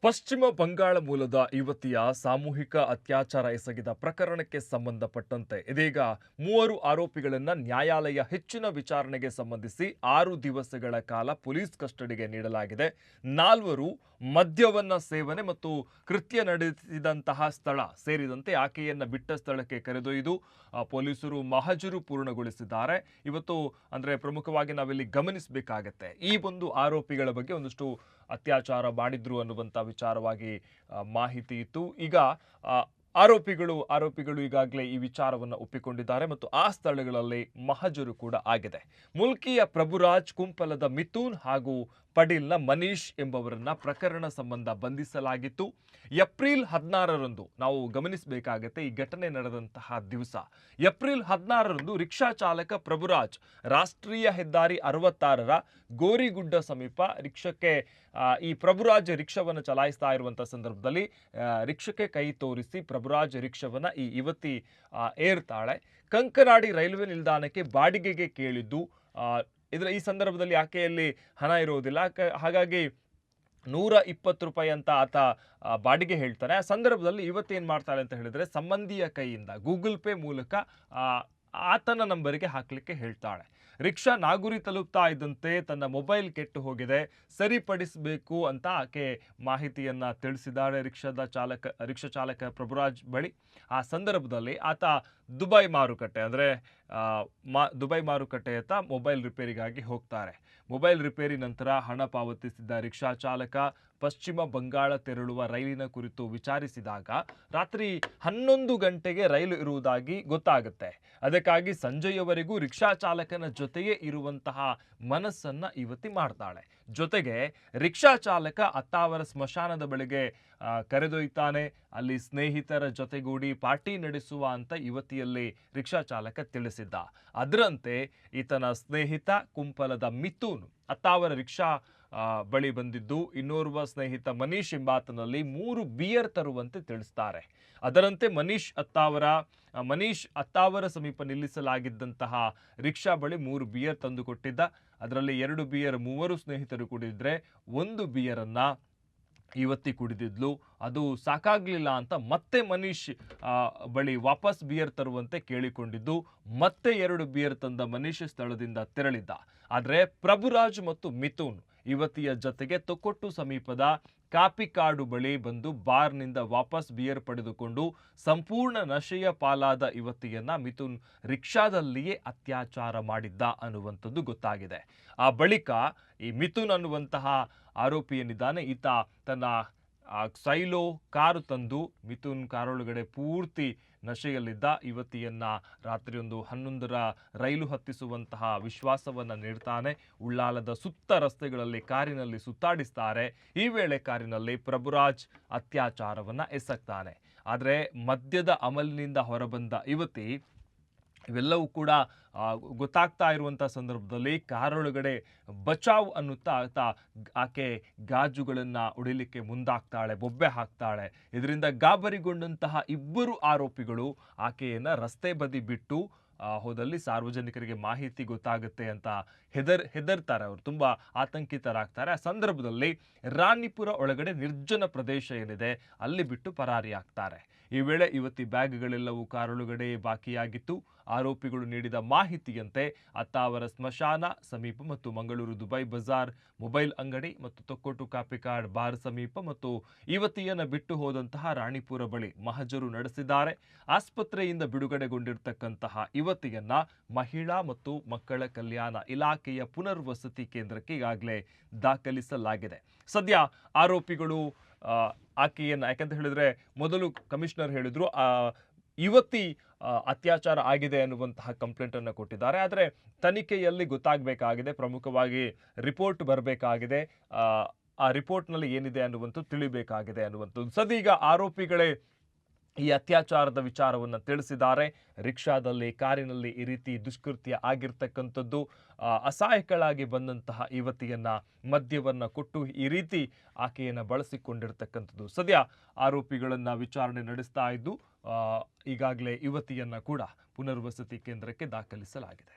ಪಶ್ಚಿಮ ಬಂಗಾಳ ಮೂಲದ ಯುವತಿಯ ಸಾಮೂಹಿಕ ಅತ್ಯಾಚಾರ ಎಸಗಿದ ಪ್ರಕರಣಕ್ಕೆ ಸಂಬಂಧಪಟ್ಟಂತೆ ಇದೀಗ ಮೂವರು ಆರೋಪಿಗಳನ್ನು ನ್ಯಾಯಾಲಯ ಹೆಚ್ಚಿನ ವಿಚಾರಣೆಗೆ ಸಂಬಂಧಿಸಿ 6 ದಿವಸಗಳ ಕಾಲ ಪೊಲೀಸ್ ಕಸ್ಟಡಿಗೆ ನೀಡಲಾಗಿದೆ. 4 ಮದ್ಯವನ್ನ ಸೇವನೆ ಮತ್ತು ಕೃತ್ಯ ನಡೆಸಿದಂತಹ ಸ್ಥಳ ಸೇರಿದಂತೆ ಆಕೆಯನ್ನ ಬಿಟ್ಟ ಸ್ಥಳಕ್ಕೆ ಕರೆದೊಯ್ದು ಪೊಲೀಸರು ಮಹಜರು ಪೂರ್ಣಗೊಳಿಸಿದ್ದಾರೆ. ಇವತ್ತು ಅಂದ್ರೆ ಪ್ರಮುಖವಾಗಿ ನಾವಿಲ್ಲಿ ಗಮನಿಸಬೇಕಾಗತ್ತೆ, ಈ ಒಂದು ಆರೋಪಿಗಳ ಬಗ್ಗೆ ಒಂದಷ್ಟು ಅತ್ಯಾಚಾರ ಮಾಡಿದ್ರು ಅನ್ನುವಂಥ ವಿಚಾರವಾಗಿ ಮಾಹಿತಿ ಇತ್ತು. ಈಗ ಆರೋಪಿಗಳು ಈಗಾಗಲೇ ಈ ವಿಚಾರವನ್ನು ಒಪ್ಪಿಕೊಂಡಿದ್ದಾರೆ ಮತ್ತು ಆ ಸ್ಥಳಗಳಲ್ಲಿ ಮಹಜರು ಕೂಡ ಆಗಿದೆ. ಮುಲ್ಕಿಯ ಪ್ರಭುರಾಜ್, ಕುಂಪಲದ ಮಿಥುನ್ ಹಾಗೂ ಪಡೀಲ್ನ ಮನೀಶ್ ಎಂಬವರನ್ನ ಪ್ರಕರಣ ಸಂಬಂಧ ಬಂಧಿಸಲಾಗಿತ್ತು. ಏಪ್ರಿಲ್ 16ರಂದು ನಾವು ಗಮನಿಸಬೇಕಾಗತ್ತೆ, ಈ ಘಟನೆ ನಡೆದಂತಹ ದಿವಸ ಏಪ್ರಿಲ್ 16ರಂದು ರಿಕ್ಷಾ ಚಾಲಕ ಪ್ರಭುರಾಜ್ ರಾಷ್ಟ್ರೀಯ ಹೆದ್ದಾರಿ 66ರ ಗೋರಿಗುಡ್ಡ ಸಮೀಪ ರಿಕ್ಷಕ್ಕೆ ಈ ಪ್ರಭುರಾಜ್ ರಿಕ್ಷಾವನ್ನು ಚಲಾಯಿಸ್ತಾ ಇರುವಂತಹ ಸಂದರ್ಭದಲ್ಲಿ ರಿಕ್ಷಕ್ಕೆ ಕೈ ತೋರಿಸಿ ಪ್ರಭುರಾಜ್ ರಿಕ್ಷಾವನ್ನ ಈ ಯುವತಿ ಏರ್ತಾಳೆ. ಕಂಕನಾಡಿ ರೈಲ್ವೆ ನಿಲ್ದಾಣಕ್ಕೆ ಬಾಡಿಗೆಗೆ ಕೇಳಿದ್ದು, ಈ ಸಂದರ್ಭದಲ್ಲಿ ಆಕೆಯಲ್ಲಿ ಹಣ ಇರುವುದಿಲ್ಲ, ಹಾಗಾಗಿ 120 ರೂಪಾಯಿ ಅಂತ ಆತ ಬಾಡಿಗೆ ಹೇಳ್ತಾನೆ. ಆ ಸಂದರ್ಭದಲ್ಲಿ ಯುವತಿ ಏನ್ ಮಾಡ್ತಾಳೆ ಅಂತ ಹೇಳಿದ್ರೆ, ಸಂಬಂಧಿಯ ಕೈಯಿಂದ ಗೂಗಲ್ ಪೇ ಮೂಲಕ ಆತನ ನಂಬರಿಗೆ ಹಾಕ್ಲಿಕ್ಕೆ ಹೇಳ್ತಾಳೆ. ರಿಕ್ಷಾ ನಾಗುರಿ ತಲುಪ್ತಾ ಇದ್ದಂತೆ ತನ್ನ ಮೊಬೈಲ್ ಕೆಟ್ಟು ಹೋಗಿದೆ, ಸರಿಪಡಿಸಬೇಕು ಅಂತ ಆಕೆ ಮಾಹಿತಿಯನ್ನ ತಿಳಿಸಿದ್ದಾಳೆ ರಿಕ್ಷಾ ಚಾಲಕ ಪ್ರಭುರಾಜ್ ಬಳಿ. ಆ ಸಂದರ್ಭದಲ್ಲಿ ಆತ ದುಬೈ ಮಾರುಕಟ್ಟೆಯತ್ತ ಮೊಬೈಲ್ ರಿಪೇರಿಗಾಗಿ ಹೋಗ್ತಾರೆ. ಮೊಬೈಲ್ ರಿಪೇರಿ ನಂತರ ಹಣ ಪಾವತಿಸಿದ್ದ ರಿಕ್ಷಾ ಚಾಲಕ ಪಶ್ಚಿಮ ಬಂಗಾಳ ತೆರಳುವ ರೈಲಿನ ಕುರಿತು ವಿಚಾರಿಸಿದಾಗ ರಾತ್ರಿ 11 ಗಂಟೆಗೆ ರೈಲು ಇರುವುದಾಗಿ ಗೊತ್ತಾಗುತ್ತೆ. ಅದಕ್ಕಾಗಿ ಸಂಜೆಯವರೆಗೂ ರಿಕ್ಷಾ ಚಾಲಕನ ಜೊತೆಯೇ ಇರುವಂತಹ ಮನಸ್ಸನ್ನ ಯುವತಿ ಮಾಡ್ತಾಳೆ. ಜೊತೆಗೆ ರಿಕ್ಷಾ ಚಾಲಕ ಅತ್ತಾವರ ಸ್ಮಶಾನದ ಬಳಿಗೆ ಕರೆದೊಯ್ತಾನೆ. ಅಲ್ಲಿ ಸ್ನೇಹಿತರ ಜೊತೆಗೂಡಿ ಪಾರ್ಟಿ ನಡೆಸುವ ಅಂತ ಯುವತಿಯಲ್ಲಿ ರಿಕ್ಷಾ ಚಾಲಕ ತಿಳಿಸಿದ್ದ. ಅದರಂತೆ ಈತನ ಸ್ನೇಹಿತ ಕುಂಪಲದ ಮಿಥುನ್ ಅತ್ತಾವರ ರಿಕ್ಷಾ ಬಳಿ ಬಂದಿದ್ದು, ಇನ್ನೋರ್ವ ಸ್ನೇಹಿತ ಮನೀಶ್ ಎಂಬಾತನಲ್ಲಿ 3 ಬಿಯರ್ ತರುವಂತೆ ತಿಳಿಸ್ತಾರೆ. ಅದರಂತೆ ಮನೀಶ್ ಅತ್ತಾವರ ಸಮೀಪ ನಿಲ್ಲಿಸಲಾಗಿದ್ದಂತಹ ರಿಕ್ಷಾ ಬಳಿ 3 ಬಿಯರ್ ತಂದು ಕೊಟ್ಟಿದ್ದ. ಅದರಲ್ಲಿ 2 ಬಿಯರ್ 3 ಸ್ನೇಹಿತರು ಕುಡಿದಿದ್ರೆ 1 ಬಿಯರನ್ನ ಯುವತಿ ಕುಡಿದಿದ್ಲು. ಅದು ಸಾಕಾಗ್ಲಿಲ್ಲ ಅಂತ ಮತ್ತೆ ಮನೀಶ್ ಬಳಿ ವಾಪಸ್ ಬಿಯರ್ ತರುವಂತೆ ಕೇಳಿಕೊಂಡಿದ್ದು, ಮತ್ತೆ 2 ಬಿಯರ್ ತಂದ ಮನೀಶ್ ಸ್ಥಳದಿಂದ ತೆರಳಿದ್ದ. ಆದರೆ ಪ್ರಭುರಾಜ್ ಮತ್ತು ಮಿಥುನ್ ಯುವತಿಯ ಜೊತೆಗೆ ತೊಕ್ಕೊಟ್ಟು ಸಮೀಪದ ಕಾಪಿಕಾಡು ಬಳಿ ಬಂದು ಬಾರ್ನಿಂದ ವಾಪಸ್ ಬಿಯರ್ ಪಡೆದುಕೊಂಡು ಸಂಪೂರ್ಣ ನಶೆಯ ಪಾಲಾದ ಯುವತಿಯನ್ನ ಮಿಥುನ್ ರಿಕ್ಷಾದಲ್ಲಿಯೇ ಅತ್ಯಾಚಾರ ಮಾಡಿದ್ದ ಅನ್ನುವಂಥದ್ದು ಗೊತ್ತಾಗಿದೆ. ಆ ಬಳಿಕ ಈ ಮಿಥುನ್ ಅನ್ನುವಂತಹ ಆರೋಪಿ ಏನಿದ್ದಾನೆ, ಈತ ತನ್ನ ಸೈಲೋ ಕಾರು ತಂದು ಮಿಥುನ್ ಕಾರೊಳಗಡೆ ಪೂರ್ತಿ ನಶೆಯಲ್ಲಿದ್ದ ಯುವತಿಯನ್ನ ರಾತ್ರಿ 11ರ ರೈಲು ಹತ್ತಿಸುವಂತಹ ವಿಶ್ವಾಸವನ್ನ ನೀಡ್ತಾನೆ. ಉಳ್ಳಾಲದ ಸುತ್ತ ರಸ್ತೆಗಳಲ್ಲಿ ಕಾರಿನಲ್ಲಿ ಸುತ್ತಾಡಿಸ್ತಾರೆ. ಈ ವೇಳೆ ಕಾರಿನಲ್ಲಿ ಪ್ರಭುರಾಜ್ ಅತ್ಯಾಚಾರವನ್ನ ಎಸಗ್ತಾನೆ. ಆದರೆ ಮದ್ಯದ ಅಮಲಿನಿಂದ ಹೊರಬಂದ ಯುವತಿ ಇವೆಲ್ಲವೂ ಕೂಡ ಗೊತ್ತಾಗ್ತಾ ಇರುವಂಥ ಸಂದರ್ಭದಲ್ಲಿ ಕಾರೊಳಗಡೆ ಬಚಾವ್ ಅನ್ನುತ್ತಾ ಆಕೆ ಗಾಜುಗಳನ್ನು ಹೊಡಿಲಿಕ್ಕೆ ಮುಂದಾಗ್ತಾಳೆ, ಬೊಬ್ಬೆ ಹಾಕ್ತಾಳೆ. ಇದರಿಂದ ಗಾಬರಿಗೊಂಡಂತಹ 2 ಆರೋಪಿಗಳು ಆಕೆಯನ್ನು ರಸ್ತೆ ಬದಿ ಬಿಟ್ಟು ಹೋದಲ್ಲಿ ಸಾರ್ವಜನಿಕರಿಗೆ ಮಾಹಿತಿ ಗೊತ್ತಾಗುತ್ತೆ ಅಂತ ಹೆದರ್ತಾರೆ. ಅವರು ತುಂಬಾ ಆತಂಕಿತರಾಗ್ತಾರೆ. ಆ ಸಂದರ್ಭದಲ್ಲಿ ರಾಣಿಪುರ ಒಳಗಡೆ ನಿರ್ಜನ ಪ್ರದೇಶ ಏನಿದೆ ಅಲ್ಲಿ ಬಿಟ್ಟು ಪರಾರಿಯಾಗ್ತಾರೆ. ಈ ವೇಳೆ ಯುವತಿ ಬ್ಯಾಗ್ಗಳೆಲ್ಲವೂ ಕಾರೊಳಗಡೆ ಬಾಕಿಯಾಗಿತ್ತು. ಆರೋಪಿಗಳು ನೀಡಿದ ಮಾಹಿತಿಯಂತೆ ಅತ್ತಾವರ ಸ್ಮಶಾನ ಸಮೀಪ ಮತ್ತು ಮಂಗಳೂರು ದುಬೈ ಬಜಾರ್ ಮೊಬೈಲ್ ಅಂಗಡಿ ಮತ್ತು ತೊಕ್ಕೊಟ್ಟು ಕಾಪಿಕಾಡ್ ಬಾರ್ ಸಮೀಪ ಮತ್ತು ಯುವತಿಯನ್ನು ಬಿಟ್ಟು ಹೋದಂತಹ ರಾಣಿಪುರ ಬಳಿ ಮಹಜರು ನಡೆಸಿದ್ದಾರೆ. ಆಸ್ಪತ್ರೆಯಿಂದ ಬಿಡುಗಡೆಗೊಂಡಿರ್ತಕ್ಕಂತಹ ಯುವತಿಯನ್ನ ಮಹಿಳಾ ಮತ್ತು ಮಕ್ಕಳ ಕಲ್ಯಾಣ ಇಲಾಖೆಯ ಪುನರ್ವಸತಿ ಕೇಂದ್ರಕ್ಕೆ ಈಗಾಗಲೇ ದಾಖಲಿಸಲಾಗಿದೆ. ಸದ್ಯ ಆರೋಪಿಗಳು ಆಕೆಯನ್ನ, ಯಾಕಂತ ಹೇಳಿದ್ರೆ ಮೊದಲು ಕಮಿಷನರ್ ಹೇಳಿದ್ರು ಯುವತಿ ಅತ್ಯಾಚಾರ ಆಗಿದೆ ಅನ್ನುವಂತಹ ಕಂಪ್ಲೇಂಟ್ ಅನ್ನು ಕೊಟ್ಟಿದ್ದಾರೆ. ಆದರೆ ತನಿಖೆಯಲ್ಲಿ ಗೊತ್ತಾಗಬೇಕಾಗಿದೆ, ಪ್ರಮುಖವಾಗಿ ರಿಪೋರ್ಟ್ ಬರಬೇಕಾಗಿದೆ. ಆ ರಿಪೋರ್ಟ್ನಲ್ಲಿ ಏನಿದೆ ಅನ್ನುವಂಥದ್ದು ತಿಳಿಬೇಕಾಗಿದೆ ಅನ್ನುವಂಥದ್ದು. ಸದ್ಯ ಈಗ ಆರೋಪಿಗಳೇ ಈ ಅತ್ಯಾಚಾರದ ವಿಚಾರವನ್ನು ತಿಳಿಸಿದ್ದಾರೆ. ರಿಕ್ಷಾದಲ್ಲಿ, ಕಾರಿನಲ್ಲಿ ಈ ರೀತಿ ದುಷ್ಕೃತ್ಯ ಆಗಿರ್ತಕ್ಕಂಥದ್ದು, ಅಸಹಾಯಕಳಾಗಿ ಬಂದಂತಹ ಯುವತಿಯನ್ನ ಮದ್ಯವನ್ನ ಕೊಟ್ಟು ಈ ರೀತಿ ಆಕೆಯನ್ನು ಬಳಸಿಕೊಂಡಿರ್ತಕ್ಕಂಥದ್ದು. ಸದ್ಯ ಆರೋಪಿಗಳನ್ನ ವಿಚಾರಣೆ ನಡೆಸ್ತಾ ಇದ್ದು ಈಗಾಗಲೇ ಯುವತಿಯನ್ನ ಕೂಡ ಪುನರ್ವಸತಿ ಕೇಂದ್ರಕ್ಕೆ ದಾಖಲಿಸಲಾಗಿದೆ.